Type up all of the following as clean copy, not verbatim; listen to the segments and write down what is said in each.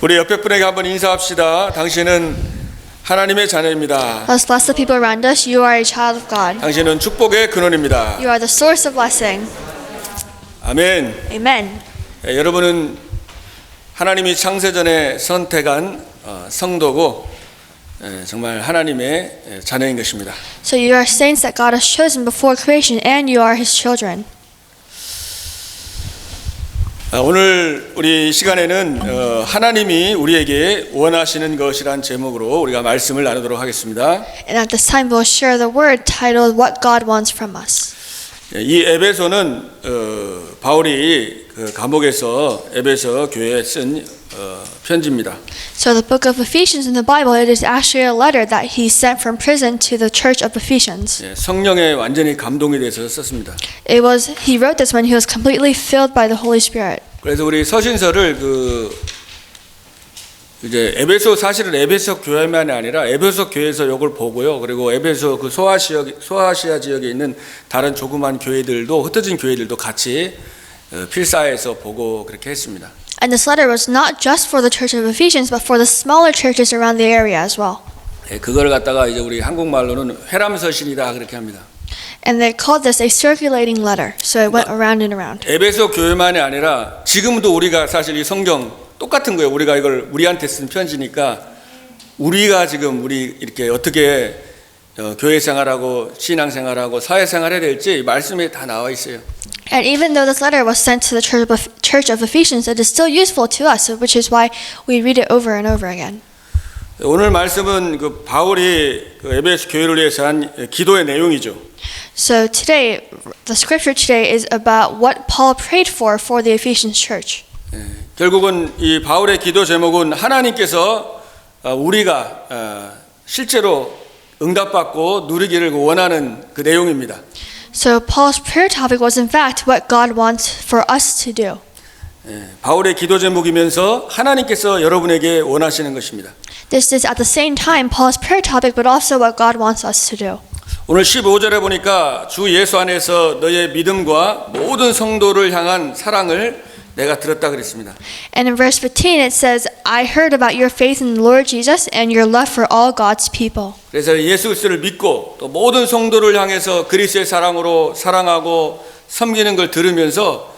우리 옆에 분에게 한번 인사합시다. 당신은 하나님의 자녀입니다. Let's bless the people around us. You are a child of God. 당신은 축복의 근원입니다. You are the source of blessing. 아멘. Amen. 여러분은 하나님이 창세전에 선택한 성도고 정말 하나님의 자녀인 것입니다. So you are saints that God has chosen before creation, and you are His children. 오늘 우리 시간에는 하나님이 우리에게 원하시는 것이란 제목으로 우리가 말씀을 나누도록 하겠습니다. And at this time, we'll share the word titled "What God Wants from Us." 이 에베소는 바울이 그 감옥에서 에베소 교회에 쓴 편지입니다. So the book of Ephesians in the Bible, it is actually a letter that he sent from prison to the church of Ephesians. 성령에 완전히 감동이 돼서 썼습니다. He wrote this when he was completely filled by the Holy Spirit. 그래서 우리 서신서를 이제 사실은 에베소 교회만이 아니라 에베소 교회에서 이걸 보고요. 그리고 에베소 그 소아시아 지역에 있는 다른 조그만 교회들도 흩어진 교회들도 같이 필사해서 보고 그렇게 했습니다. And this letter was not just for the church of Ephesians, but for the smaller churches around the area as well. 그걸 갖다가 이제 우리 한국말로는 회람서신이다 그렇게 합니다. And they called this a circulating letter. So it went around and around. 에베소 교회만이 아니라 지금도 우리가 사실 이 성경 똑같은 거예요. 우리가 이걸 우리한테 쓴 편지니까 우리가 지금 이렇게 어떻게 교회 생활하고 신앙 생활하고 사회 생활해야 될지 말씀에 다 나와 있어요. And even though this letter was sent to the church of Ephesians, it is still useful to us, which is why we read it over and over again. 오늘 말씀은 그 바울이 그 에베소 교회를 위해서 한 기도의 내용이죠. So today, the scripture today is about what Paul prayed for the Ephesians church. 결국은 이 바울의 기도 제목은 하나님께서 우리가 실제로 응답받고 누리기를 원하는 그 내용입니다. So Paul's prayer topic was in fact what God wants for us to do. 바울의 기도 제목이면서 하나님께서 여러분에게 원하시는 것입니다. This is at the same time Paul's prayer topic, but also what God wants us to do. 오늘 15절에 보니까 주 예수 안에서 너의 믿음과 모든 성도를 향한 사랑을 내가 들었다 그랬습니다. And in verse 15 it says, I heard about your faith in the Lord Jesus and your love for all God's people. 그래서 예수 그리스도를 믿고 또 모든 성도를 향해서 그리스도의 사랑으로 사랑하고 섬기는 걸 들으면서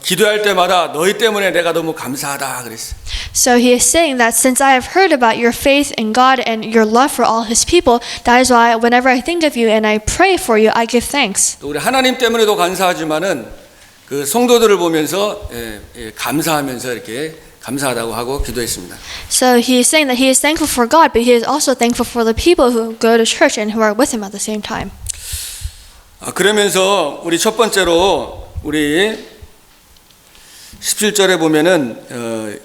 기도할 때마다 너희 때문에 내가 너무 감사하다 그랬어요. So he is saying that since I have heard about your faith in God and your love for all His people, that is why whenever I think of you and I pray for you, I give thanks. 또 우리 하나님 때문에도 감사하지만은 그 성도들을 보면서 감사하면서 이렇게 감사하다고 하고 기도했습니다. So he is saying that he is thankful for God, but he is also thankful for the people who go to church and who are with him at the same time. 그러면서 우리 첫 번째로 우리 17절에 보면은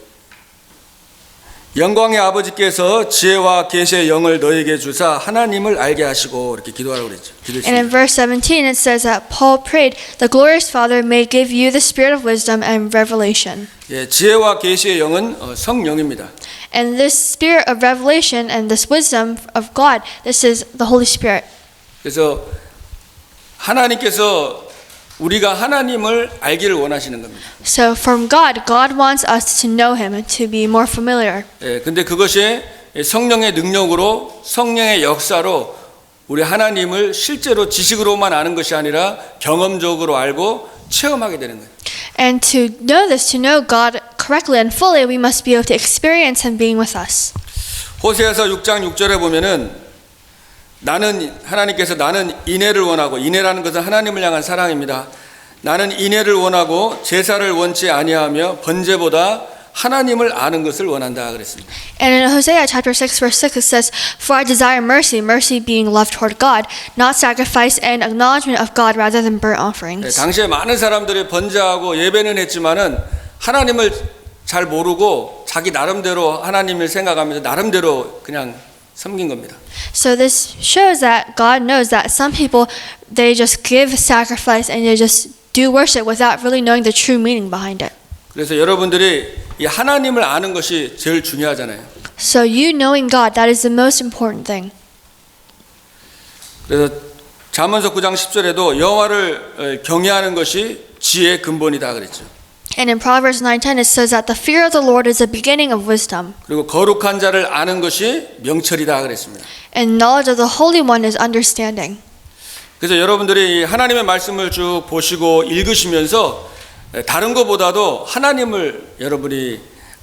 영광의 아버지께서 지혜와 계시의 영을 너에게 주사 하나님을 알게 하시고 이렇게 기도하라고 그랬죠. And in verse 17 it says that Paul prayed, the glorious Father may give you the spirit of wisdom and revelation. 지혜와 계시의 영은 성령입니다. And this spirit of revelation and this wisdom of God, this is the Holy Spirit. 그래서 하나님께서 우리가 하나님을 알기를 원하시는 겁니다. So from God wants us to know Him and to be more familiar. 근데 그것이 성령의 능력으로 성령의 역사로 우리 하나님을 실제로 지식으로만 아는 것이 아니라 경험적으로 알고 체험하게 되는 거예요. And to know this, to know God correctly and fully, we must be able to experience Him being with us. 호세아서 6장 6절에 보면은 하나님께서 나는 인애를 원하고, 인애라는 것은 하나님을 향한 사랑입니다. 나는 인애를 원하고 제사를 원치 아니하며 번제보다 하나님을 아는 것을 원한다 그랬습니다. And in Hosea chapter 6 verse 6 it says, For I desire mercy, mercy being love toward God, not sacrifice and acknowledgement of God rather than burnt offerings. 당시에 많은 사람들이 번제하고 예배는 했지만은 하나님을 잘 모르고 자기 나름대로 하나님을 생각하면서 나름대로 그냥 섬긴 겁니다. So this shows that God knows that some people, they just give sacrifice and they just do worship without really knowing the true meaning behind it. 그래서 여러분들이 이 하나님을 아는 것이 제일 중요하잖아요. So you knowing God, that is the most important thing. 그래서 잠언서 9장 10절에도 여호와를 경외하는 것이 지혜의 근본이다 그랬죠. And in Proverbs 9:10 it says that the fear of the Lord is the beginning of wisdom, 그리고 거룩한 자를 아는 것이 명철이다 그랬습니다. and knowledge of the Holy One is understanding. 그래서 여러분들이 하나님의 말씀을 쭉 보시고 읽으시면서 다른 것보다도 하나님을 여러분이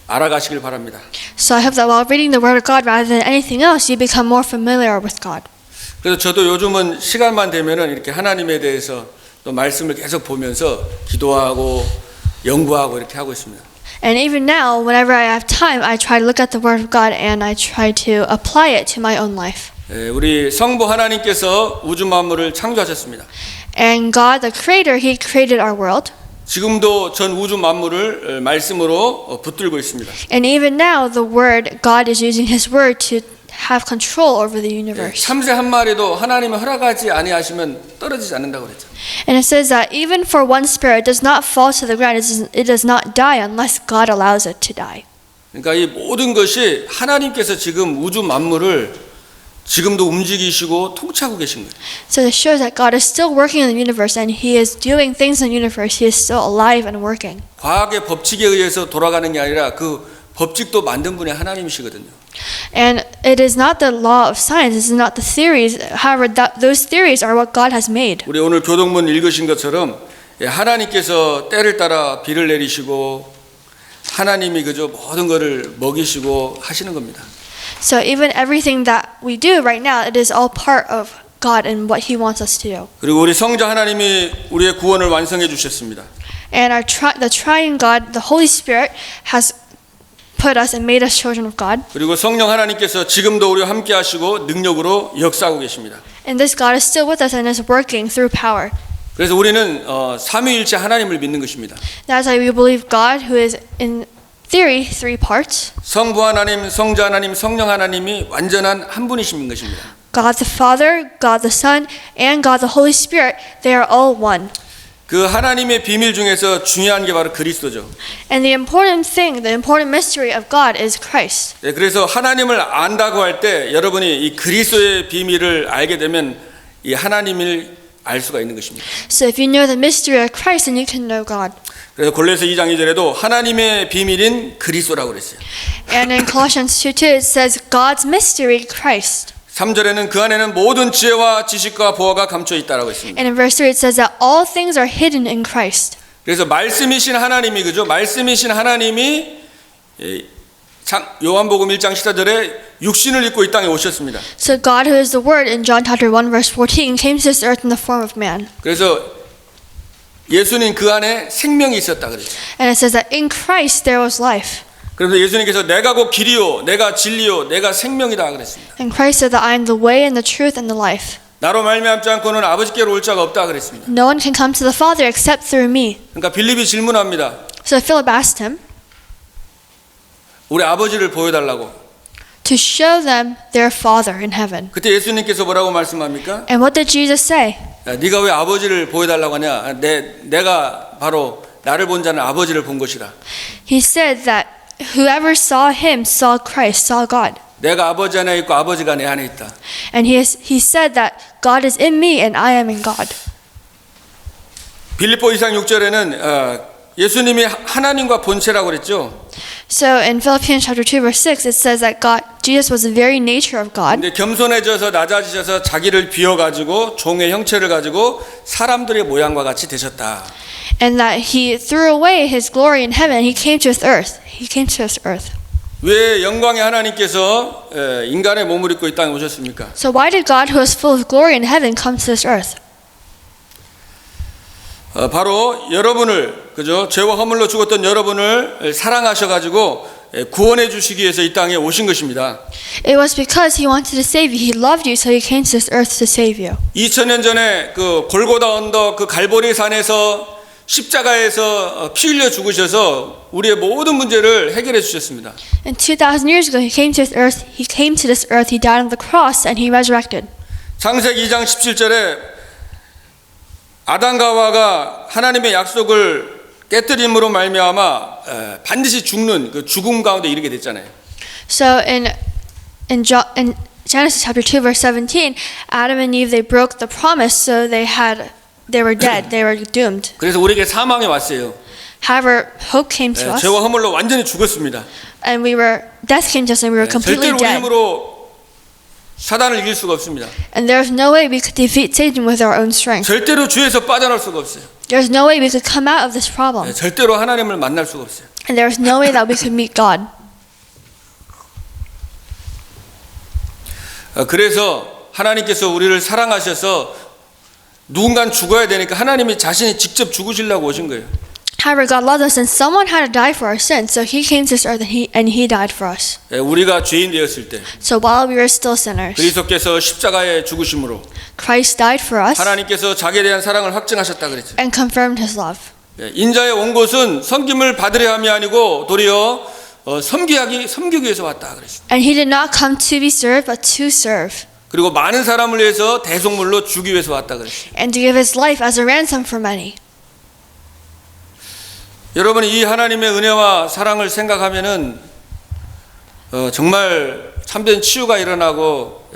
알아가시길 바랍니다. So I hope that while reading the Word of God rather than anything else, you become more familiar with God. 그래서 저도 요즘은 시간만 되면은 이렇게 하나님에 대해서 또 말씀을 계속 보면서 기도하고 연구하고 이렇게 하고 있습니다. And even now, whenever I have time, I try to look at the Word of God and I try to apply it to my own life. 우리 성부 하나님께서 우주 만물을 창조하셨습니다. And God, the Creator, He created our world. 지금도 전 우주 만물을 말씀으로 붙들고 있습니다. And even now, the Word, God is using His Word to have control over the universe. 참새 한 마리도 하나님의 허락하지 아니하시면 떨어지지 않는다고 그랬죠. And it says that even for one sparrow, it does not fall to the ground. It does not die unless God allows it to die. 그러니까 이 모든 것이 하나님께서 지금 우주 만물을 지금도 움직이시고 통치하고 계신 거예요. So it shows that God is still working in the universe and He is doing things in the universe. He is still alive and working. 과학의 법칙에 의해서 돌아가는 게 아니라 그 법칙도 만든 분이 하나님이시거든요. And it is not the law of science. It is not the theories. However, those theories are what God has made. 우리 오늘 교동문 읽으신 것처럼 하나님께서 때를 따라 비를 내리시고 하나님이 그저 모든 것을 먹이시고 하시는 겁니다. So even everything that we do right now, it is all part of God and what He wants us to do. 그리고 우리 성자 하나님이 우리의 구원을 완성해 주셨습니다. And the triune God, the Holy Spirit, has put us and made us children of God. 그리고 성령 하나님께서 지금도 우리와 함께 하시고 능력으로 역사하고 계십니다. And this God is still with us and is working through power. 그래서 우리는 삼위일체 하나님을 믿는 것입니다. That's why we believe God, who is in theory three parts. 성부 하나님, 성자 하나님, 성령 하나님이 완전한 한 분이신 것입니다. God the Father, God the Son, and God the Holy Spirit, they are all one. 그 하나님의 비밀 중에서 중요한 게 바로 그리스도죠. And the important thing, the important mystery of God is Christ. 네, 그래서 하나님을 안다고 할 때 여러분이 이 그리스도의 비밀을 알게 되면 이 하나님을 알 수가 있는 것입니다. So if you know the mystery of Christ, then you can know God. 그래서 골로새 2장 2절에도 하나님의 비밀인 그리스도라고 그랬어요. And in Colossians 2:2 it says God's mystery, Christ. 3절에는 그 안에는 모든 지혜와 지식과 보화가 감춰 있다라고 했습니다. And in verse 3 it says that all things are hidden in Christ. 그래서 말씀이신 하나님이 그죠? 말씀이신 하나님이 요한복음 1장 14절에 육신을 입고 이 땅에 오셨습니다. So God, who is the Word, in John chapter 1 verse 14, came to this earth in the form of man. 그래서 예수님 그 안에 생명이 있었다 그랬죠. And it says that in Christ there was life. 그래서 예수님께서 내가 곧 길이요, 내가 진리요, 내가 생명이다 그랬습니다. And Christ said that I am the way and the truth and the life. 나로 말미암지 않고는 아버지께로 올 자가 없다 그랬습니다. No one can come to the Father except through me. 그러니까 빌립이 질문합니다. So Philip asked him 우리 아버지를 보여달라고. to show them their Father in heaven. 그때 예수님께서 뭐라고 말씀합니까? And what did Jesus say? 야, 네가 왜 아버지를 보여달라고 하냐? 내가 바로 나를 본 자는 아버지를 본 것이다. He said that whoever saw him saw Christ, saw God. 내가 아버지 안에 있고 아버지가 내 안에 있다. And he said that God is in me and I am in God. 빌립보 2장 6절에는 예수님이 하나님과 본체라고 그랬죠. So in Philippians chapter 2 verse 6 it says that Jesus was the very nature of God. 근데 겸손해져서 낮아지셔서 자기를 비워 가지고 종의 형체를 가지고 사람들의 모양과 같이 되셨다. And that he threw away his glory in heaven. He came to this earth. He came to this earth. 왜 영광의 하나님께서 인간의 몸을 입고 이 땅에 오셨습니까? So why did God, who is full of glory in heaven, come to this earth? 바로 여러분을 그죠? 죄와 허물로 죽었던 여러분을 사랑하셔 가지고 구원해 주시기 위해서 이 땅에 오신 것입니다. It was because he wanted to save you. He loved you, so he came to this earth to save you. 2000년 전에 그 골고다 언덕 그 갈보리 산에서 십자가에서 피 흘려 죽으셔서 우리의 모든 문제를 해결해 주셨습니다. And 2,000 years ago, he came to this earth. He came to this earth. He died on the cross and he resurrected. 창세기 2장 17절에 아담과 하와가 하나님의 약속을 깨뜨림으로 말미암아 반드시 죽는 그 죽음 가운데 이르게 됐잖아요. So in Genesis chapter 2 verse 17, Adam and Eve they broke the promise, so they were dead. They were doomed. 그래서 우리에게 사망이 왔어요. However, hope came to us, 죄와 허물로 완전히 죽었습니다. and death came to us, and we were completely 절대로 우리 dead. 힘으로 사단을 이길 수가 없습니다. And there's no way we could defeat Satan with our own strength. 절대로 죄에서 빠져나올 수가 없어요. There's no way we could come out of this problem. 절대로 하나님을 만날 수가 없어요. And there's no way that we could meet God. 그래서 하나님께서 우리를 사랑하셔서 누군가는 죽어야 되니까 하나님이 자신이 직접 죽으시려고 오신 거예요. However, God loved us, and someone had to die for our sins, so He came to this earth and He died for us. 우리가 죄인 되었을 때 So while we were still sinners, 그리스도께서 십자가에 죽으심으로 Christ died for us 하나님께서 자기에 대한 사랑을 확증하셨다 그랬죠. and confirmed His love. 인자에 온 것은 섬김을 받으려 함이 아니고 도리어 섬기기 위해서 왔다 그랬어요. And He did not come to be served, but to serve, 그리고 많은 사람을 위해서 대속물로 주기 위해서 왔다 그랬어요. and to give His life as a ransom for many. 여러분 이 하나님의 은혜와 사랑을 생각하면은 정말 참된 치유가 일어나고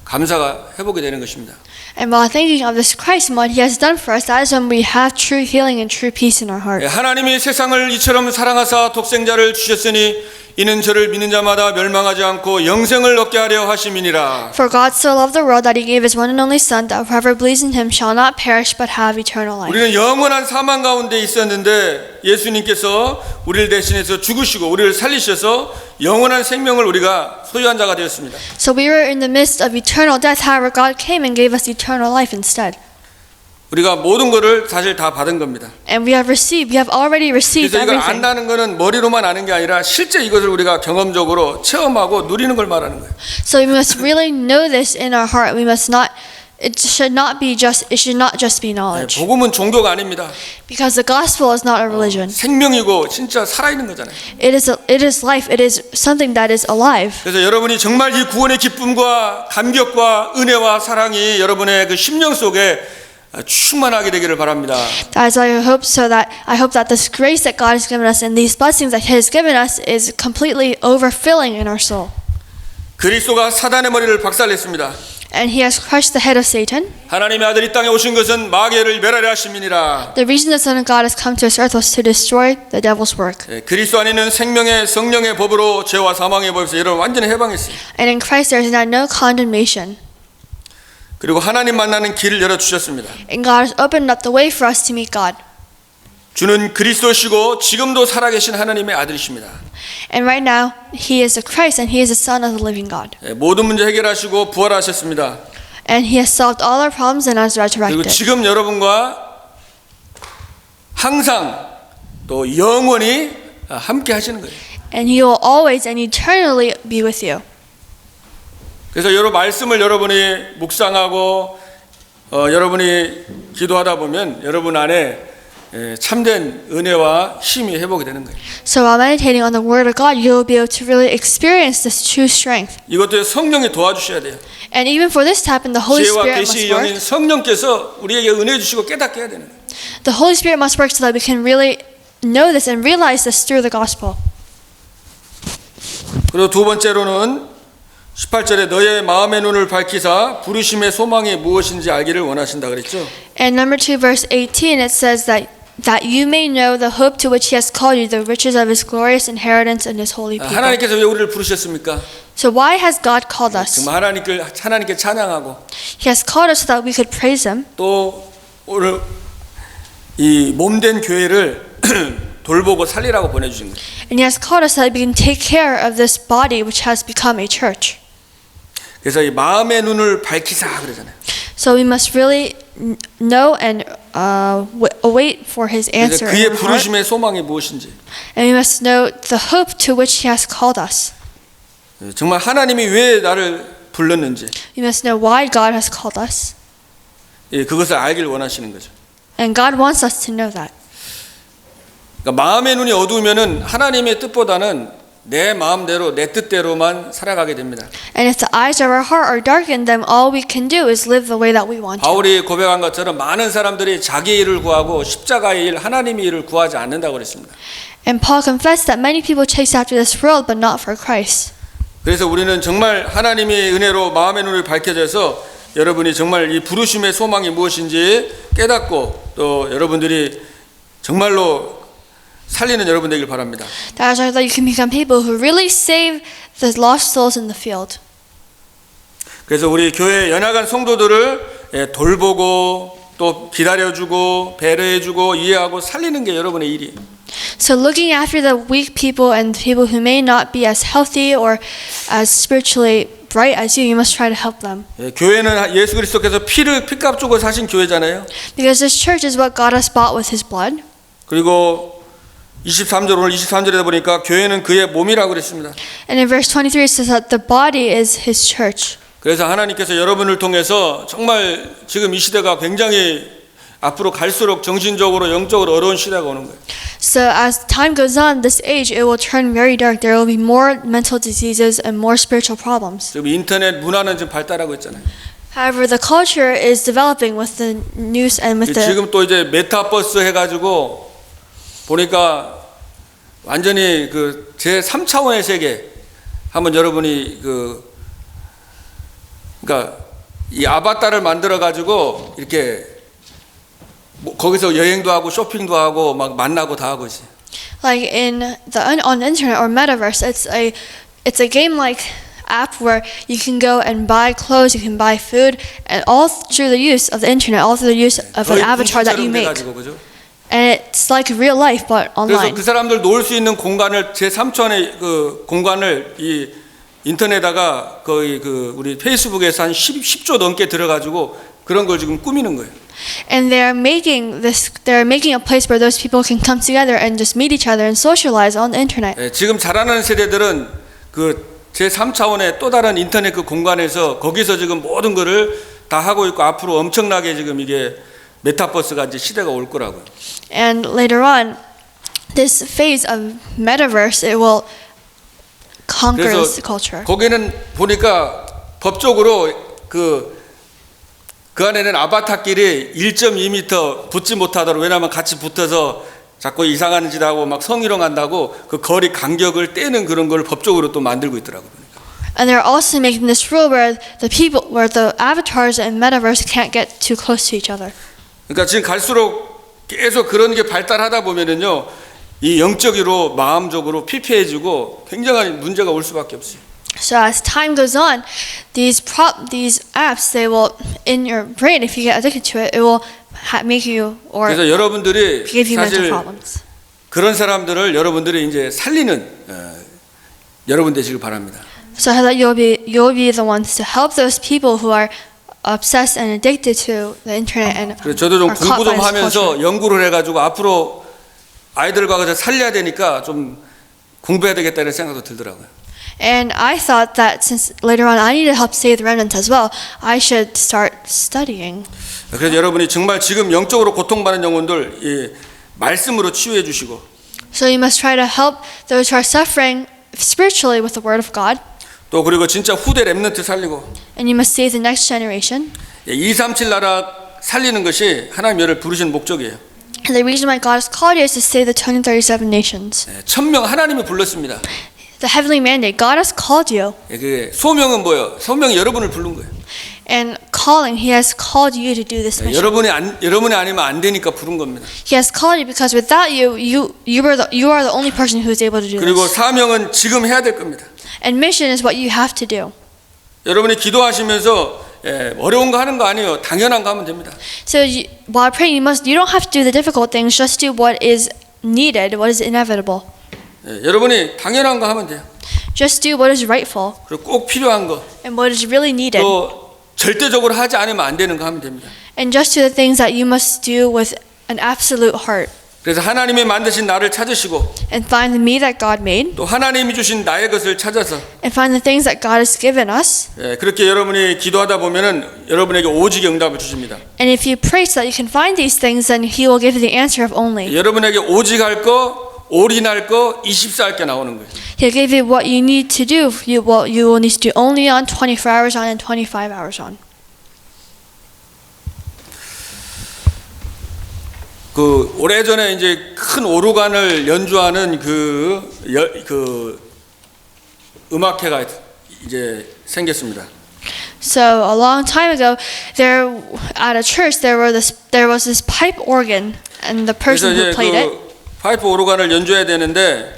감사가 회복이 되는 것입니다. And while thinking of this Christ and what He has done for us, that is when we have true healing and true peace in our heart. 하나님이 세상을 이처럼 사랑하사 독생자를 주셨으니 이는 저를 믿는 자마다 멸망하지 않고 영생을 얻게 하려 하심이니라. For God so loved the world that He gave His one and only Son, that whoever believes in Him shall not perish but have eternal life. 우리는 영원한 사망 가운데 있었는데 예수님께서 우리를 대신해서 죽으시고 우리를 살리셔서 영원한 생명을 우리가 소유한 자가 되었습니다. So we were in the midst of eternal death, however God came and gave us eternal life instead. 우리가 모든 것을 사실 다 받은 겁니다. And we have already received 그래서 이걸 everything. 안다는 것은 머리로만 아는 게 아니라 실제 이것을 우리가 경험적으로 체험하고 누리는 걸 말하는 거예요. So we must really know this in our heart. It should not just be knowledge. 복음은 종교가 아닙니다. Because the gospel is not a religion. 생명이고 진짜 살아있는 거잖아요. It is life. It is something that is alive. 그래서 여러분이 정말 이 구원의 기쁨과 감격과 은혜와 사랑이 여러분의 그 심령 속에 충만하게 되기를 바랍니다. As I hope that this grace that God has given us and these blessings that He has given us is completely overfilling in our soul. 그리스도가 사단의 머리를 박살냈습니다. And He has crushed the head of Satan. 하나님의 아들 이 땅에 오신 것은 마귀를 멸하려 하심이니라. The reason the Son of God has come to this earth was to destroy the devil's work. 그리스도 안에 있는 생명의 성령의 법으로 죄와 사망의 법에서 여러분 완전히 해방했어요. And in Christ there is now no condemnation. 그리고 하나님 만나는 길을 열어 주셨습니다. And God has opened up the way for us to meet God. 주는 그리스도시고 지금도 살아계신 하나님의 아들이십니다. And right now, He is the Christ and He is the Son of the living God. 모든 문제 해결하시고 부활하셨습니다. And He has solved all our problems and has 그리고 resurrected. 지금 여러분과 항상 또 영원히 함께 하시는 거예요. And He will always and eternally be with you. 그래서 여러 말씀을 여러분이 묵상하고 여러분이 기도하다 보면 여러분 안에 참된 은혜와 힘이 회복이 되는 거예요. So while meditating on the Word of God, you will be able to really experience this true strength. 이것도 성령이 도와주셔야 돼요. And even for this to happen, the Holy 지혜와 Spirit must 계시의 work. 영인 성령께서 우리에게 은혜 주시고 깨닫게 해야 되는 거예요. The Holy Spirit must work so that we can really know this and realize this through the gospel. 그리고 두 번째로는 18절에 너의 마음의 눈을 밝히사 부르심의 소망이 무엇인지 알기를 원하신다 그랬죠. And number 2, verse 18, it says that you may know the hope to which He has called you, the riches of His glorious inheritance in His holy people. 하나님께서 왜 우리를 부르셨습니까? So why has God called us? 정말 하나님께 찬양하고 He has called us so that we could praise Him. 또 오늘 이 몸된 교회를 돌보고 살리라고 보내주신 거예요. And He has called us so that we can take care of this body which has become a church. 그래서 이 마음의 눈을 밝히사 그러잖아요. So we must really know and await for His 그래서 answer 그의 in our heart. 부르심의 소망이 무엇인지 And we must know the hope to which He has called us. 정말 하나님이 왜 나를 불렀는지 We must know why God has called us. 그것을 알길 원하시는 거죠. And God wants us to know that. 그러니까 마음의 눈이 어두우면은 하나님의 뜻보다는 내 마음대로 내 뜻대로만 살아가게 됩니다. And if the eyes of our heart are darkened, then all we can do is live the way that we want to. 바울이 고백한 것처럼 많은 사람들이 자기의 일을 구하고 십자가의 일, 하나님의 일을 구하지 않는다고 그랬습니다. And Paul confessed that many people chase after this world, but not for Christ. 그래서 우리는 정말 하나님의 은혜로 마음의 눈을 밝혀져서 여러분이 정말 이 부르심의 소망이 무엇인지 깨닫고 또 여러분들이 정말로 살리는 여러분 되길 바랍니다. That is why that you can become people who really save the lost souls in the field. 그래서 우리 교회 연약한 성도들을 돌보고 또 기다려주고 배려해주고 이해하고 살리는 게 여러분의 일이에요. So looking after the weak people and people who may not be as healthy or as spiritually bright as you must try to help them. 교회는 예수 그리스도께서 피값 주고 사신 교회잖아요. Because this church is what God has bought with His blood. 그리고 23절 오늘 23절에 보니까 교회는 그의 몸이라고 그랬습니다. And in verse 23 it says that the body is His church. 그래서 하나님께서 여러분을 통해서 정말 지금 이 시대가 굉장히 앞으로 갈수록 정신적으로 영적으로 어려운 시대가 오는 거예요. So as time goes on, this age it will turn very dark. There will be more mental diseases and more spiritual problems. 지금 인터넷 문화는 지금 발달하고 있잖아요. However, the culture is developing with the news and with the 지금 또 이제 메타버스 해가지고 보니까 완전히 그 제 3차원의 세계 한번 여러분이 그러니까 이 아바타를 만들어 가지고 이렇게 거기서 여행도 하고 쇼핑도 하고 막 만나고 다 하고 있어요. like in on the internet or metaverse. It's a game like app where you can go and buy clothes, you can buy food, and all through the use of the internet, all through the use of an avatar that you make. 그죠? And it's like real life but 그래서 online. 그 사람들 놀 수 있는 공간을 제 3차원의 그 공간을 이 인터넷에다가 거의 그 우리 페이스북에서 한 10조 넘게 들어가지고 그런 걸 지금 꾸미는 거예요. And they're making a place where those people can come together and just meet each other and socialize on the internet. 지금 자라는 세대들은 그 제 3차원의 또 다른 인터넷 그 공간에서 거기서 지금 모든 거를 다 하고 있고 앞으로 엄청나게 지금 이게 메타버스가 이제 시대가 올 거라고요. And later on, this phase of metaverse it will conquer this culture. 거기는 보니까 법적으로 그 안에는 아바타끼리 1.2m 붙지 못하도록 왜냐하면 같이 붙어서 자꾸 이상한 짓 하고 막 성희롱 한다고 그 거리 간격을 떼는 그런 걸 법적으로 또 만들고 있더라고요. And they're also making this rule where the avatars in metaverse can't get too close to each other. 그러니까 지금 갈수록 계속 그런 게 발달하다 보면은요, 이 영적으로 마음적으로 피폐해지고 굉장한 문제가 올 수밖에 없어요. So as time goes on, these apps they will in your brain if you get addicted to it, it will make you or 그래서 여러분들이 give you mental 사실 problems. 그런 사람들을 여러분들이 이제 살리는 여러분 되시길 바랍니다. So that you'll be the ones to help those people who are obsessed and addicted to the internet and 그래서 저도 좀 are caught 공부 by 좀 this 하면서 culture. 연구를 해가지고 앞으로 아이들과 같이 살려야 되니까 좀 공부해야 되겠다는 생각도 들더라고요. And I thought that since later on I need to help save the remnant as well, I should start studying. 그래서 여러분이 정말 지금 영적으로 고통받는 영혼들 이 말씀으로 치유해 주시고 So you must try to help those who are suffering spiritually with the word of God. 또 그리고 진짜 후대 렘넌트 살리고 And you must save the next generation. 237 나라 살리는 것이 하나님 여를 부르신 목적이에요. And the reason why God has called you is to save the 237 nations. 1000명 하나님이 불렀습니다. The heavenly mandate, God has called you. 그 소명은 뭐예요? 소명이 여러분을 부른 거예요. And calling, He has called you to do this mission. 여러분이 아니면 안 되니까 부른 겁니다. He has called you because without you, you are the only person who is able to do 그리고 this. 사명은 지금 해야 될 겁니다. And mission is what you have to do. 여러분이 기도하시면서 어려운 거 하는 거 아니에요. 당연한 거 하면 됩니다. So while praying, you don't have to do the difficult things. Just do what is needed, what is inevitable. 여러분이 당연한 거 하면 돼요. Just do what is rightful 그리고 꼭 필요한 거, and what is really needed. 또 절대적으로 하지 않으면 안 되는 거 하면 됩니다. And just do the things that you must do with an absolute heart. 그래서 하나님이 만드신 나를 찾으시고 And find the me that God made. 또 하나님이 주신 나의 것을 찾아서 And find the things that God has given us. 그렇게 여러분이 기도하다 보면은 여러분에게 오직 응답을 주십니다. And if you pray so that you can find these things, then He will give you the answer of only. 여러분에게 오직 할 거, 올인할 거, 24할 게 나오는 거예요. He'll give you what you need to do. What you will need to do only on, 24 hours on, and 25 hours on. 그 오래전에 이제 큰 오르간을 연주하는 그 음악회가 이제 생겼습니다. So a long time ago, at a church there was this pipe organ, and the person who played it. 파이프 오르간을 연주해야 되는데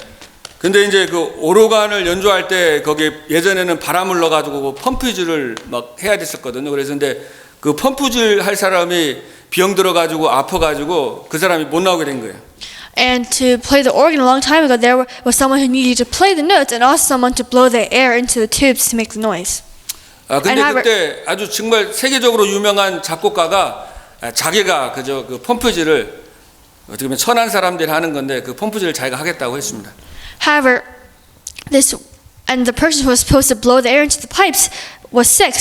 근데 이제 그 오르간을 연주할 때 거기 예전에는 바람을 넣어가지고 펌프질을 막 해야 됐었거든요. 그래서 근데 그 펌프질 할 사람이 병 들어가지고 아파가지고 그 사람이 못 나오게 된 거예요. And to play the organ a long time ago, there was someone who needed to play the notes and also someone to blow the air into the tubes to make the noise. 아 근데 그때 아주 정말 세계적으로 유명한 작곡가가 자기가 그저 그 펌프질을 어떻게 보면 천한 사람들이 하는 건데 그 펌프질을 자기가 하겠다고 했습니다. However, the person who was supposed to blow the air into the pipes was sick.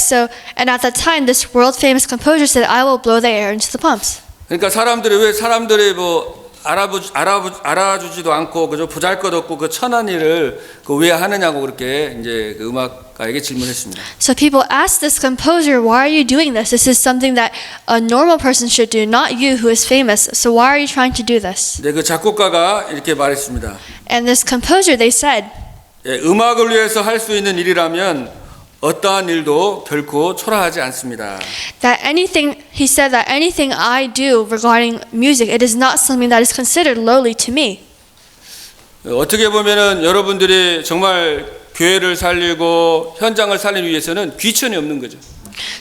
And at that time, this world famous composer said, "I will blow the air into the pumps." 그러니까 왜 사람들이 뭐 알아주지도 않고 그저 보잘것없고 그 천한 일을 그 왜 하느냐고 그렇게 이제 그 음악가에게 질문했습니다. So people asked this composer, "Why are you doing this? This is something that a normal person should do, not you who is famous. So why are you trying to do this?" 네, 그 작곡가가 이렇게 말했습니다. And this composer, they said, 예, 음악을 위해서 할 수 있는 일이라면 어떠한 일도 결코 초라하지 않습니다. he said that anything I do regarding music, it is not something that is considered lowly to me. 어떻게 보면은 여러분들이 정말 교회를 살리고 현장을 살리기 위해서는 귀천이 없는 거죠.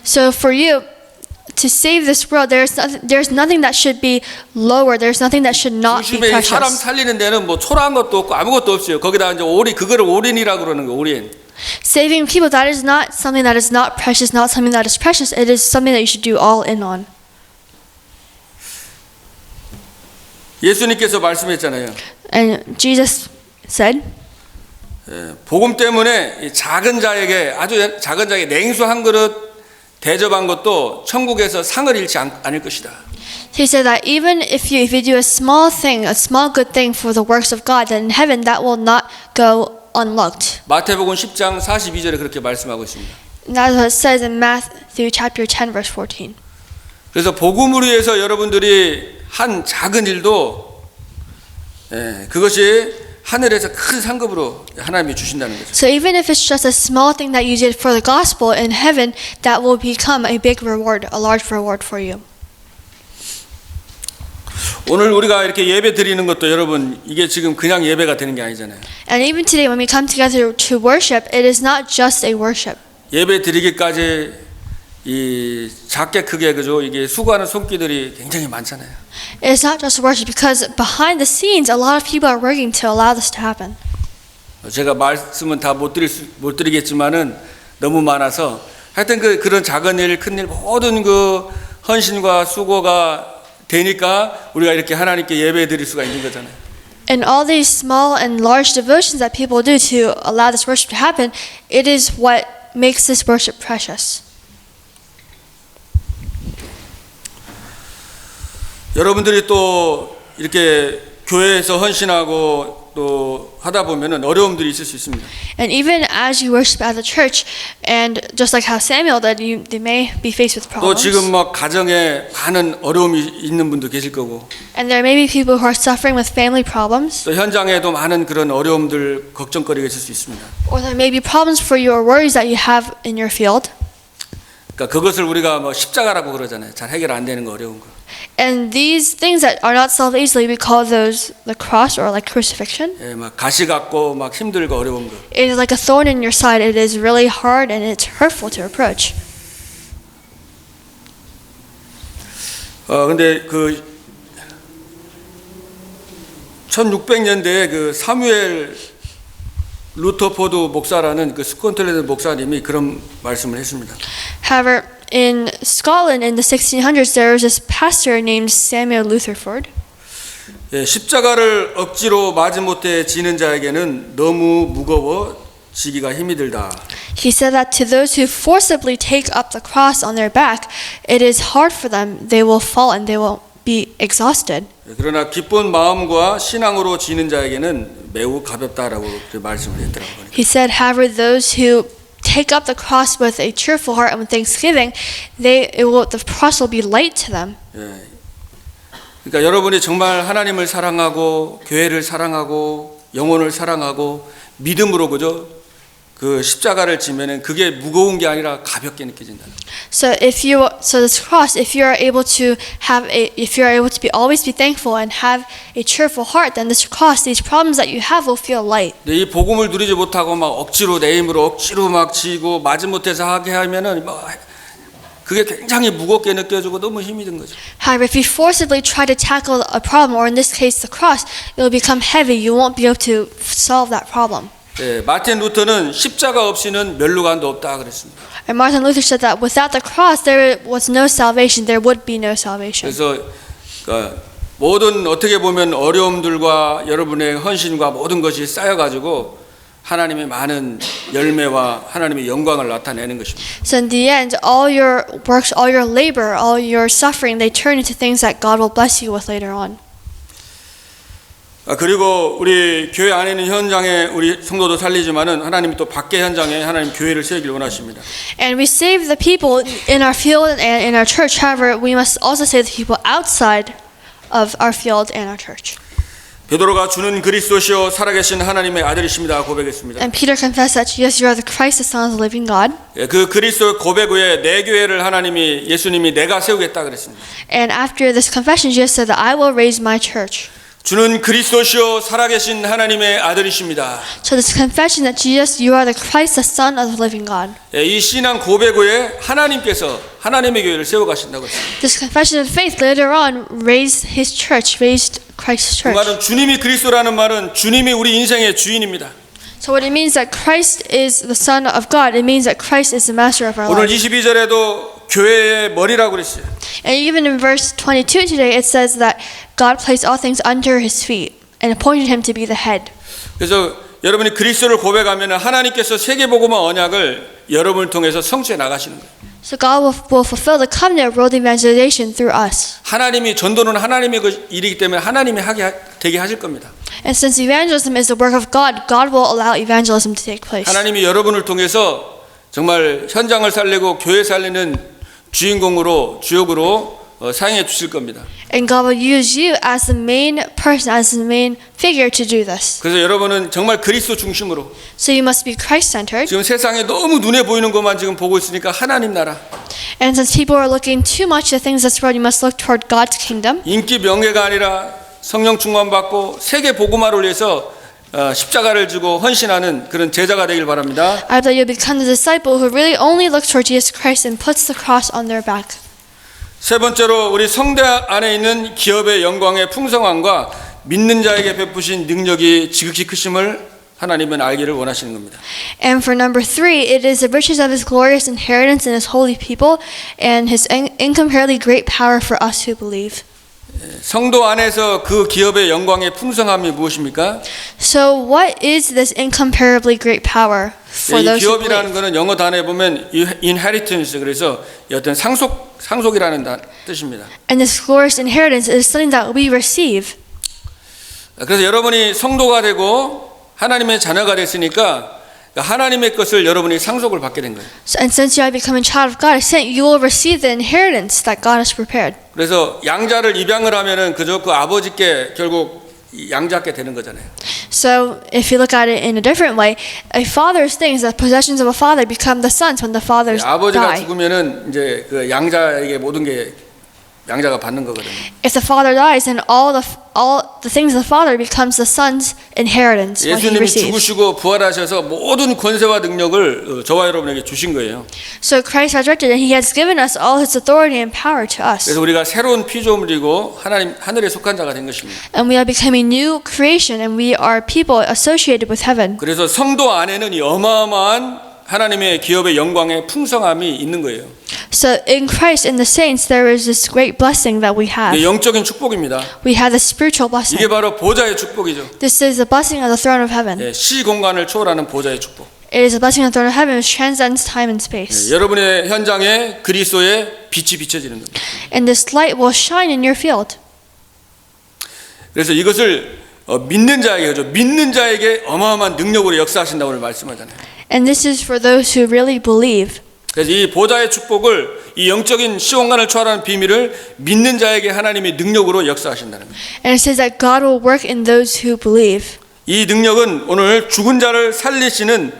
So for you to save this world, there's nothing that should be lower. There's nothing that should not be 요즘에 사람 precious. 살리는 데는 뭐 초라한 것도 없고 아무것도 없어요. 거기다 이제 그거를 올인이라고 그러는 거, 올인. Saving people, that is not something that is not precious, not something that is precious. It is something that you should do all in on. 예수님께서 말씀했잖아요. And Jesus said, 예, 복음 때문에 이 작은 자에게 아주 작은 자에게 냉수 한 그릇 대접한 것도 천국에서 상을 잃지 않을 것이다. He said that even if you do a small thing, a small good thing for the works of God, then in heaven that will not go unlocked. 마태복음 10장 42절에 그렇게 말씀하고 있습니다. And that's what it says in Matthew chapter 10 verse 14. 그래서 복음을 위해서 여러분들이 한 작은 일도 그것이 하늘에서 큰 상급으로 하나님이 주신다는 거죠. So even if it's just a small thing that you did for the gospel in heaven, that will become a big reward, a large reward for you. 오늘 우리가 이렇게 예배 드리는 것도 여러분 이게 지금 그냥 예배가 되는 게 아니잖아요. And even today when we come together to worship, it is not just a worship. 예배 드리기까지 이 작게 크게 그죠 이게 수고하는 손길들이 굉장히 많잖아요. It's not just worship because behind the scenes, a lot of people are working to allow this to happen. 제가 말씀은 다 못 드리겠지만은 너무 많아서 하여튼 그런 작은 일, 큰 일 모든 그 헌신과 수고가 되니까 우리가 이렇게 하나님께 예배 드릴 수가 있는 거잖아요. And all these small and large devotions that people do to allow this worship to happen, it is what makes this worship precious. 여러분들이 또 이렇게 교회에서 헌신하고 또 하다 보면은 어려움들이 있을 수 있습니다. And even as you worship at the church, and just like how Samuel did, they may be faced with 또 problems. 지금 막 가정에 많은 어려움이 있는 분도 계실 거고 And there may be people who are suffering with family problems, 또 현장에도 많은 그런 어려움들 걱정거리가 있을 수 있습니다. or there may be problems for you or worries that you have in your field. 그러니까 그것을 우리가 뭐 십자가라고 그러잖아요. 잘 해결 안 되는 거 어려운 거. And these things that are not solved easily, we call those the cross or like crucifixion. 예, 막 가시 같고 막 힘들고 어려운 거. It is like a thorn in your side. It is really hard and it's hurtful to approach. 근데 그 1600년대에 그 사무엘 루터포드 목사라는 그 스코틀랜드 목사님이 그런 말씀을 했습니다. However, in Scotland in the 1600s, there was this pastor named Samuel Rutherford. 예, 십자가를 억지로 마지못해 지는 자에게는 너무 무거워지기가 힘이 들다. He said that to those who forcibly take up the cross on their back, it is hard for them. They will fall and they will be exhausted. 그러나 기쁜 마음과 신앙으로 지는 자에게는 매우 가볍다라고 말씀을 했더라고요. He said, however, those who take up the cross with a cheerful heart and with thanksgiving, the cross will be light to them. 예. 그러니까 여러분이 정말 하나님을 사랑하고 교회를 사랑하고 영혼을 사랑하고 믿음으로 그죠? 그 십자가를 지면은 그게 무거운 게 아니라 가볍게 느껴진다. So this cross, if you are able to always be thankful and have a cheerful heart, then this cross, these problems that you have will feel light. 근데 이 복음을 누리지 못하고 막 억지로 내 힘으로 억지로 막 지고 마지못해서 하게 하면은 뭐 그게 굉장히 무겁게 느껴지고 너무 힘이 든 거죠. However, if you forcibly try to tackle a problem, or in this case the cross, it will become heavy. You won't be able to solve that problem. 예, 마틴 루터는 십자가 없이는 멸류관도 없다 그랬습니다. And Martin Luther said that without the cross, there was no salvation. There would be no salvation. 그래서 모든 어떻게 보면 어려움들과 여러분의 헌신과 모든 것이 쌓여가지고 하나님의 많은 열매와 하나님의 영광을 나타내는 것입니다. So in the end, all your works, all your labor, all your suffering, they turn into things that God will bless you with later on. 그리고 우리 교회 안에 있는 현장에 우리 성도도 살리지만은 하나님이 또 밖의 현장에 하나님 교회를 세우길 원하십니다. And we save the people in our field and in our church. However, we must also save the people outside of our field and our church. 베드로가 주는 그리스도시요 살아계신 하나님의 아들이십니다 고백했습니다. And Peter confessed that Jesus, you are the Christ, the Son of the living God. 그 그리스도 고백 후에 내 교회를 예수님이 내가 세우겠다 그랬습니다. And after this confession, Jesus said that I will raise my church. 주는 그리스도시요 살아계신 하나님의 아들이십니다. So this confession that Jesus, you are the Christ, the Son of the living God. 이 신앙 고백 후에 하나님께서 하나님의 교회를 세워 가신다고 했습니다. This confession of faith later on raised his church, raised Christ's 그 church. 말은 주님이 그리스도라는 말은 주님이 우리 인생의 주인입니다. So what it means that Christ is the Son of God, it means that Christ is the master of our 오늘 life. 22절에도 교회의 머리라고 그랬어요. And even in verse 22 today, it says that God placed all things under his feet and appointed him to be the head. 그래서 여러분이 그리스도를 고백하면 하나님께서 세계복음화 언약을 여러분을 통해서 성취해 나가시는 거예요. So God will fulfill the covenant of world evangelization through us. 하나님이 전도는 하나님의 일이기 때문에 하나님이 되게 하실 겁니다. And since evangelism is the work of God, God will allow evangelism to take place. 하나님이 여러분을 통해서 정말 현장을 살리고 교회 살리는 주인공으로 주역으로 사용해 주실 겁니다. And God will use you as the main person, as the main figure to do this. 그래서 여러분은 정말 그리스도 중심으로 So you must be Christ-centered. 지금 세상에 너무 눈에 보이는 것만 지금 보고 있으니까 하나님 나라 And since people are looking too much at things that's world, you must look toward God's kingdom. 인기 명예가 아니라 성령 충만 받고 세계 복음화를 위해서 십자가를 지고 헌신하는 그런 제자가 되길 바랍니다. I believe you'll become the disciple who really only looks toward Jesus Christ and puts the cross on their back. 세 번째로 우리 성대 안에 있는 기업의 영광의 풍성함과 믿는 자에게 베푸신 능력이 지극히 크심을 하나님은 알기를 원하시는 겁니다. And for number 3, it is the riches of his glorious inheritance in his holy people and his incomparably great power for us who believe. 성도 안에서 그 기업의 영광의 풍성함이 무엇입니까? So what is this incomparably great power for 이 those who 기업이라는 believe? 것은 영어 단어에 보면 inheritance 그래서 어떤 상속이라는 뜻입니다. And this glorious inheritance is something that we receive. 그래서 여러분이 성도가 되고 하나님의 자녀가 됐으니까 하나님의 것을 여러분이 상속을 받게 된 거예요. And since you have become a child of God, you will receive the inheritance that God has prepared. 그래서 양자를 입양을 하면은 그저 그 아버지께 결국 양자께 되는 거잖아요. So if you look at it in a different way, a father's things, the possessions of a father become the sons when the fathers 아버지가 die. 죽으면은 이제 그 양자에게 모든 게 양자가 받는 거거든요. If the father dies, then all the things of the father becomes the son's inheritance what he 예수님이 receives. 죽으시고 부활하셔서 모든 권세와 능력을 저와 여러분에게 주신 거예요. So Christ resurrected, and He has given us all His authority and power to us. 그래서 우리가 새로운 피조물이고 하나님 하늘에 속한 자가 된 것입니다. And we are becoming new creation, and we are people associated with heaven. 그래서 성도 안에는 이 어마어마한 하나님의 기업의 영광의 풍성함이 있는 거예요. So in Christ, in the saints, there is this great blessing that we have. 이게 영적인 축복입니다. We have the spiritual blessing. 이게 바로 보좌의 축복이죠. This is the blessing of the throne of heaven. 예, 시 공간을 초월하는 보좌의 축복. It is a blessing of the throne of heaven which transcends time and space. 예, 여러분의 현장에 그리스도의 빛이 비춰지는 겁니다. And this light will shine in your field. 그래서 이것을 믿는 자에게 어마어마한 능력으로 역사하신다고 오늘 말씀하잖아요. And this is for those who really believe. 그래서 이 보좌의 축복을 이 영적인 시공간을 초월하는 비밀을 믿는 자에게 하나님이 능력으로 역사하신다는 거예요. And it says that God will work in those who believe. 이 능력은 오늘 죽은 자를 살리시는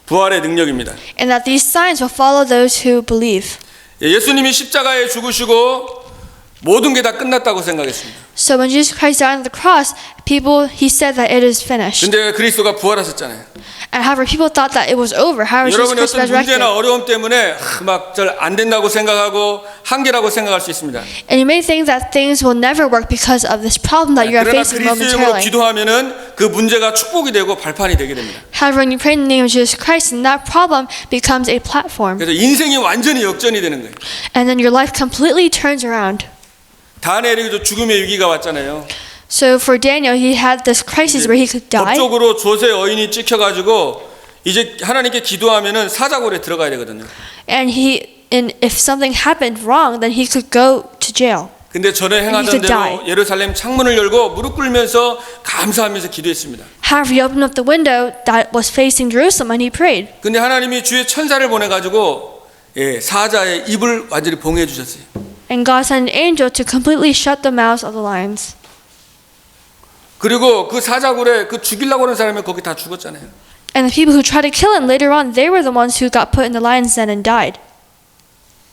부활의 능력입니다. and that these signs will follow those who believe. 예수님이 십자가에 죽으시고 모든 게 다 끝났다고 생각했습니다. So when Jesus Christ died on the cross, he said that it is finished. 근데 그리스도가 부활하셨잖아요. And however, people thought that it was over. However, Jesus 여러분이 Christ 어떤 resurrected. 문제나 어려움 때문에 막 잘 안 된다고 생각하고 한계라고 생각할 수 있습니다. And you may think that things will never work because of this problem that you are 그러나 facing 그리스도 이름으로 momentarily. 기도하면은 그 문제가 축복이 되고 발판이 되게 됩니다. However, when you pray in the name of Jesus Christ, and that problem becomes a platform. 그래서 인생이 완전히 역전이 되는 거예요. And then your life completely turns around. 다니엘에게도 죽음의 위기가 왔잖아요. So for Daniel, he had this crisis where he could die. 법적으로 조세 어인이 찍혀가지고 이제 하나님께 기도하면은 사자굴에 들어가야 되거든요. And if something happened wrong, then he could go to jail. 근데 전에 행하던 could 대로 die. 예루살렘 창문을 열고 무릎 꿇으면서 감사하면서 기도했습니다. However, he opened up the window that was facing Jerusalem and he prayed. 근데 하나님이 주의 천사를 보내가지고 사자의 입을 완전히 봉해해 주셨어요. And God sent an angel to completely shut the mouths of the lions. 그리고 그 사자굴에 그 죽이려고 하는 사람이 거기 다 죽었잖아요. And the people who tried to kill him later on, they were the ones who got put in the lion's den and died.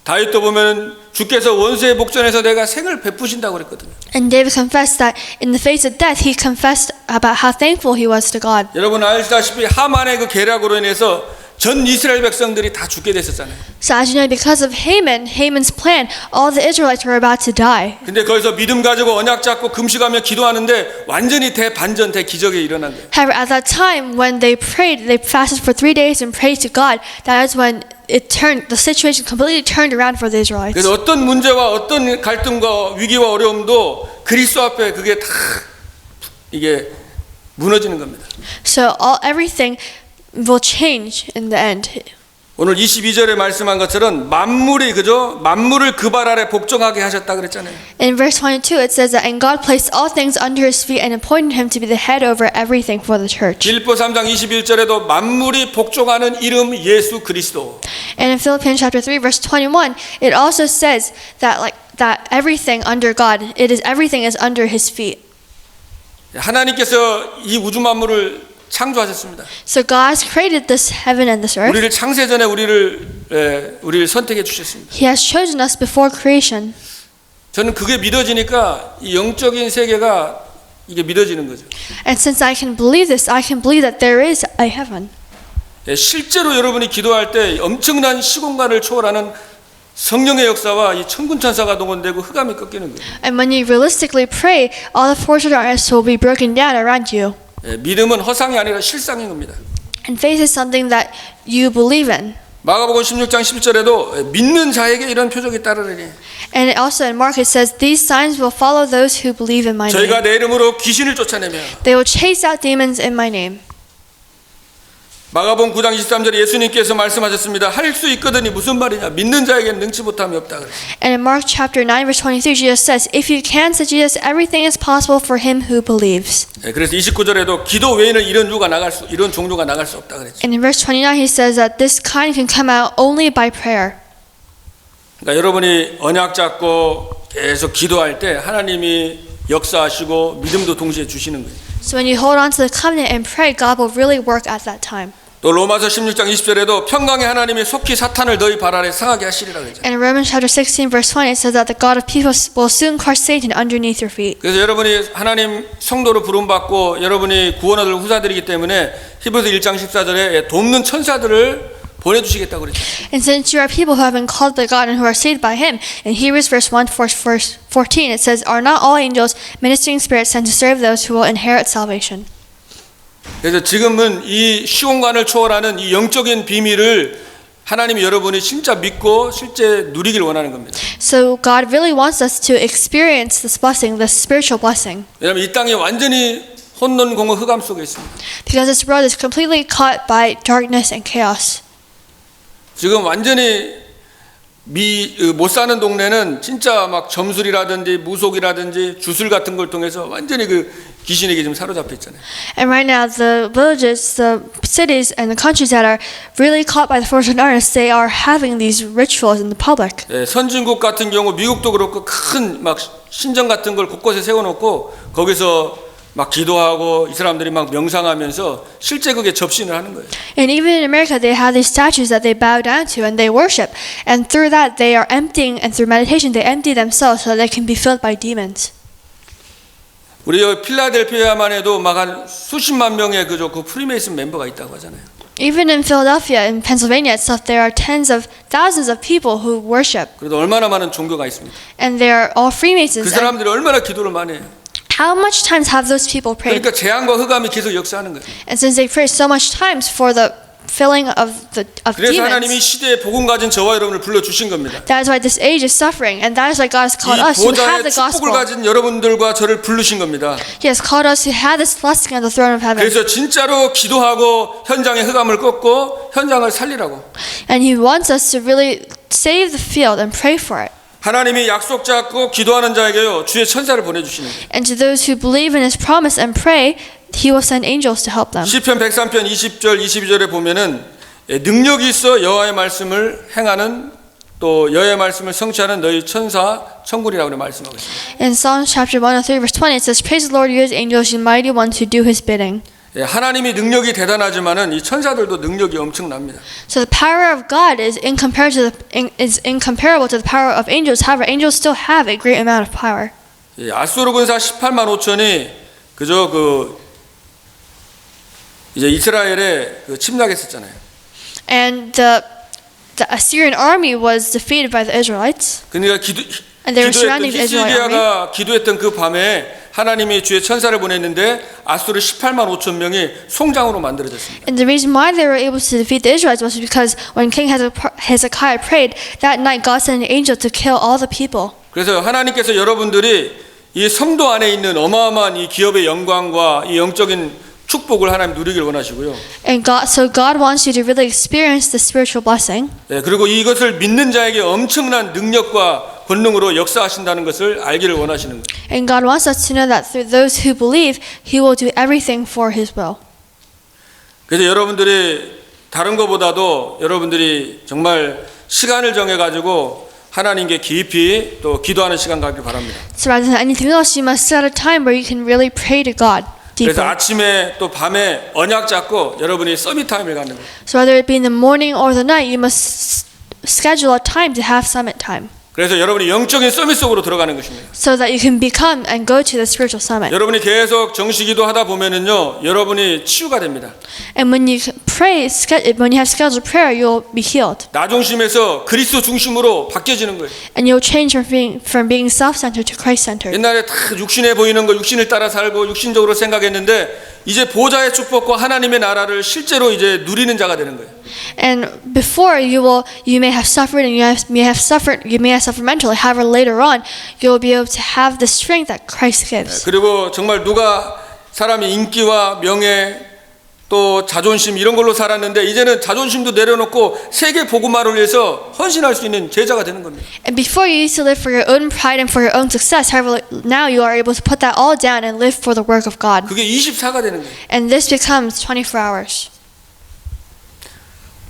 다윗도 보면 주께서 원수의 복전에서 내가 생을 베푸신다고 그랬거든요. And David confessed that in the face of death, he confessed about how thankful he was to God. 여러분 아시다시피 하만의 그 계략으로 인해서 전 이스라엘 백성들이 다 죽게 됐었잖아요. So as you know, because of Haman's plan, all the Israelites were about to die. 근데 거기서 믿음 가지고 언약 잡고 금식하며 기도하는데 완전히 대반전 대기적이 일어난 거예요. However, at that time, when they prayed, they fasted for 3 days and prayed to God. That is when the situation completely turned around for the Israelites. 그래서 어떤 문제와 어떤 갈등과 위기와 어려움도 그리스도 앞에 그게 다 이게 무너지는 겁니다. So everything will change in the end. 오늘 22절에 말씀한 것처럼 만물이 만물을 그 발 아래 복종하게 하셨다 그랬잖아요. In verse 22, it says that, and God placed all things under his feet and appointed him to be the head over everything for the church. 빌립보 3장 21절에도 만물이 복종하는 이름 예수 그리스도. And in Philippians chapter 3, verse 21, it also says that everything under God, everything is under his feet. 하나님께서 이 우주 만물을 창조하셨습니다. So God has created this heaven and this earth. 우리를 창세 전에 우리를 선택해 주셨습니다. He has chosen us before creation. 저는 그게 믿어지니까 이 영적인 세계가 이게 믿어지는 거죠. And since I can believe this, I can believe that there is a heaven. 실제로 여러분이 기도할 때 엄청난 시공간을 초월하는 성령의 역사와 이 천군 천사가 동원되고 흑암이 꺾이는 거예요. And when you realistically pray, all the forces of darkness will be broken down around you. 믿음은 허상이 아니라 실상인 겁니다. And faith is something that you believe in. 마가복음 16장 10절에도 믿는 자에게 이런 표적이 따르리니 And also in Mark it says, these signs will follow those who believe in my 저희가 name. 내 이름으로 귀신을 쫓아내며 They will chase out demons in my name. 마가복음 9장 23절에 예수님께서 말씀하셨습니다. 할 수 있거든이 무슨 말이냐? 믿는 자에게는 능치 못함이 없다 그랬어요. And in Mark chapter 9 verse 23 Jesus says, if you can, said Jesus, everything is possible for him who believes. 그래서 29절에도 기도 외에는 이런 종류가 나갈 수 없다 그랬죠. And in verse 29 he says that this kind can come out only by prayer. 그러니까 여러분이 언약 잡고 계속 기도할 때 하나님이 역사하시고 믿음도 동시에 주시는 거예요. So when you hold on to the covenant and pray, God will really work at that time. 또 로마서 16장 20절에도 평강의 하나님이 속히 사탄을 너희 발 아래 상하게 하시리라 그랬죠. And in Romans chapter 16 verse 20 it says that the God of peace will soon crush Satan underneath your feet. 그래서 여러분이 하나님 성도로 부름받고 여러분이 구원 얻을 후사들이기 때문에 히브리서 1장 14절에 돕는 천사들을 보내주시겠다고 그랬죠. And since you are people who have been called by God and who are saved by him, in Hebrews verse 1 verse 14 it says, are not all angels ministering spirits sent to serve those who will inherit salvation? 그래서 지금은 이 시공간을 초월하는 이 영적인 비밀을 하나님이 여러분이 진짜 믿고 실제 누리길 원하는 겁니다. So God really wants us to experience this blessing, this spiritual blessing. 왜냐하면 이 땅이 완전히 혼돈 공허 흑암 속에 있습니다. Because this world is completely caught by darkness and chaos. 지금 완전히 못 사는 동네는 진짜 막 점술이라든지 무속이라든지 주술 같은 걸 통해서 완전히 그 귀신에게 지금 사로잡혀 있잖아요. And right now the villages, the cities and the countries that are really caught by the force of darkness, they are having these rituals in the public. 선진국 같은 경우 미국도 그렇고 큰 막 신전 같은 걸 곳곳에 세워놓고 거기서 막 기도하고 이 사람들이 막 명상하면서 실제 그게 접신을 하는 거예요. And even in America, they have these statues that they bow down to and they worship. And through that, they are emptying, and through meditation, they empty themselves so they can be filled by demons. 우리 여기 필라델피아만 해도 막 한 수십만 명의 그 프리메이슨 멤버가 있다고 하잖아요. Even in Philadelphia, in Pennsylvania itself, there are tens of thousands of people who worship. 그래도 얼마나 많은 종교가 있습니까? And they are all 그 Freemasons. And 사람들이 얼마나 기도를 많이 해요. how much times have those people prayed? 그러니까 재앙과 흑암이 계속 역사하는 거예요. And since they prayed so much times for the filling of 그래서 하나님이 demons, 시대에 복음 가진 저와 여러분을 불러 주신 겁니다. that is why this age is suffering, and that is why God has called 이 us to have 보좌의 the 축복을 gospel. 가진 여러분들과 저를 부르신 겁니다. He has called us to have this blessing on the throne of heaven. 그래서 진짜로 기도하고 현장의 흑암을 꺾고 현장을 살리라고. And He wants us to really save the field and pray for it. 하나님이 약속 잡고 기도하는 자에게요 주의 천사를 보내주시는 거예요. And to those who believe in His promise and pray, He will send angels to help them. 시편 103편 20절 22절에 보면은 능력이 있어 여호와의 말씀을 행하는 또 여호와의 말씀을 성취하는 너희 천사 천군이라고 말씀하고 있습니다. In Psalms chapter 103 verse 20 it says, "Praise the Lord, you His angels, you mighty ones who do His bidding." 하나님이 능력이 대단하지만은 이 천사들도 능력이 엄청납니다. So the power of God is incomparable to the power of angels. However, angels still have a great amount of power. 아수르 군사 18만 5천이 그저 이제 이스라엘에 침략했었잖아요. And the Assyrian army was defeated by the Israelites. 그러니까 And they were 기도했던 surrounding the Israelite army. 히스기야가 기도했던 그 밤에 하나님이 주의 천사를 보냈는데 아수르 18만 5천 명이 송장으로 만들어졌습니다. And the reason why they were able to defeat the Israelites was because when King Hezekiah prayed, that night God sent an angel to kill all the people. 그래서 하나님께서 여러분들이 이 성도 안에 있는 어마어마한 이 기업의 영광과 이 영적인 축복을 하나님 누리길 원하시고요. And so God wants you to really experience the spiritual blessing. 그리고 이것을 믿는 자에게 엄청난 능력과 권능으로 역사하신다는 것을 알기를 원하시는 거예요. And God wants us to know that through those who believe, He will do everything for His will. 그래서 여러분들이 다른 것보다도 여러분들이 정말 시간을 정해가지고 하나님께 깊이 또 기도하는 시간 갖길 바랍니다. So rather than anything else, you must set a time where you can really pray to God 그래서 deeper. 아침에 또 밤에 언약 잡고 여러분이 서밋 타임을 갖는 거예요. So whether it be in the morning or the night, you must schedule a time to have summit time, 그래서 여러분이 영적인 서밋 속으로 들어가는 것입니다. so that you can become and go to the spiritual summit. 여러분이 계속 정시기도 하다 보면은요, 여러분이 치유가 됩니다. And when you pray, when you have scheduled prayer, you'll be healed, 나 중심에서 그리스도 중심으로 바뀌어지는 거예요. and you'll change from being self-centered to Christ-centered. 옛날에 다 육신에 보이는 거 육신을 따라 살고 육신적으로 생각했는데 이제 보좌의 축복과 하나님의 나라를 실제로 이제 누리는 자가 되는 거예요. And before you may have suffered, and you may have suffered mentally. However, later on, you'll be able to have the strength that Christ gives. 그리고 정말 누가 사람이 인기와 명예 또 자존심 이런 걸로 살았는데 이제는 자존심도 내려놓고 세계 복음화를 위해서 헌신할 수 있는 제자가 되는 겁니다. And before you used to live for your own pride and for your own success. However, now you are able to put that all down and live for the work of God. 그게 24가 되는 거예요. And this becomes 24 hours.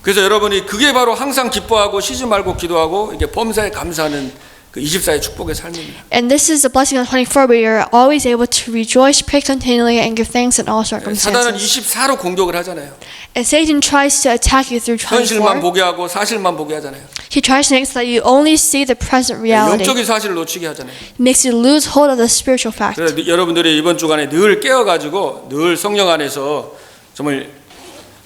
그래서 여러분이 그게 바로 항상 기뻐하고 쉬지 말고 기도하고 이게 범사에 감사하는 그 24의 축복의 삶입니다. And this is the blessing of 24, where you're always able to rejoice, pray continually, and give thanks in all 사단은 circumstances. 24로 공격을 하잖아요. And Satan tries to attack you through 현실만 24. 보게 하고 사실만 보게 하잖아요. He tries to make so that you only see the present reality. 영적인 사실을 놓치게 하잖아요. He makes you lose hold of the spiritual fact. 그래서 여러분들이 이번 주간에 늘 깨어가지고 늘 성령 안에서 정말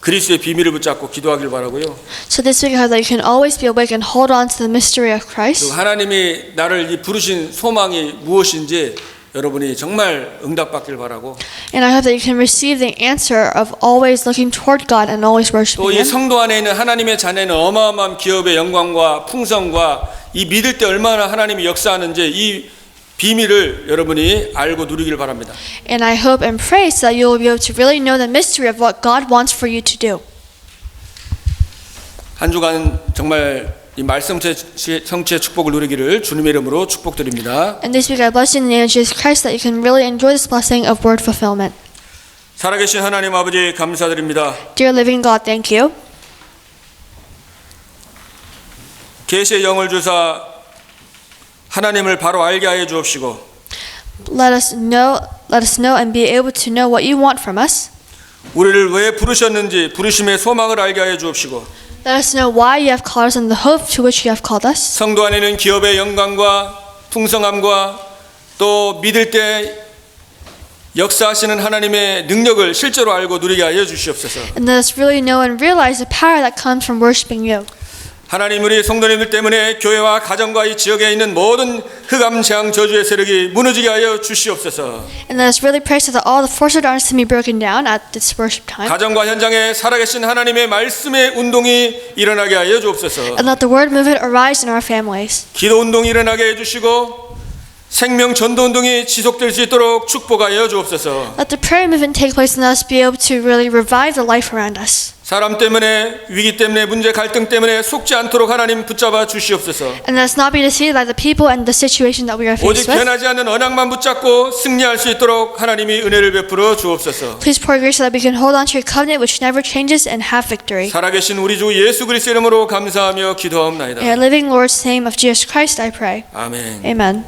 그리스도의 비밀을 붙잡고 기도하길 바라고요. So this week, that you can always be awake and hold on to the mystery of 그리고 Christ. 하나님이 나를 이 부르신 소망이 무엇인지 여러분이 정말 응답받길 바라고 And I hope that you can receive the answer of always looking toward God and always 또 worshiping 이 Him. 성도 안에 있는 하나님의 자녀는 어마어마한 기업의 영광과 풍성과 이 믿을 때 얼마나 하나님이 역사하는지 이 비밀을 여러분이 알고 누리길 바랍니다. And I hope and pray so that you will be able to really know the mystery of what God wants for you to do. 한 주간 정말 이 말씀 성취의 축복을 누리기를 주님의 이름으로 축복드립니다. And this week I bless you in the name of Jesus Christ that you can really enjoy this blessing of word fulfillment. 살아계신 하나님 아버지 감사드립니다. Dear living God, thank you. 계시의 영을 주사 하나님을 바로 알게 하여 주옵시고 Let us know and be able to know what you want from us. 우리를 왜 부르셨는지 부르심의 소망을 알게 하여 주옵시고 Let us know why you have called us and the hope to which you have called us. 성도 안에는 기업의 영광과 풍성함과 또 믿을 때 역사하시는 하나님의 능력을 실제로 알고 누리게 하여 주시옵소서. And let us really know and realize the power that comes from worshiping you. 하나님 우리 성도님들 때문에 교회와 가정과 이 지역에 있는 모든 흑암 재앙 저주의 세력이 무너지게 하여 주시옵소서. And let us really pray so that all the forces of darkness can be broken down at this worship time. 가정과 현장에 살아계신 하나님의 말씀의 운동이 일어나게 하여 주옵소서. And let the word movement arise in our families. 기도 운동이 일어나게 해주시고 생명 전도 운동이 지속될 수 있도록 축복하여 주옵소서. Let the prayer movement take place and let us be able to really revive the life around us. 사람 때문에 위기 때문에 문제 갈등 때문에 속지 않도록 하나님 붙잡아 주시옵소서. And let us not be deceived by the people and the situation that we are 오직 faced with. 변하지 않는 언약만 붙잡고 승리할 수 있도록 하나님이 은혜를 베풀어 주옵소서. Please pour grace so that we can hold on to your covenant which never changes and have victory. 살아계신 우리 주 예수 그리스도의 이름으로 감사하며 기도하옵나이다. In our living Lord's name of Jesus Christ I pray. 아멘. Amen.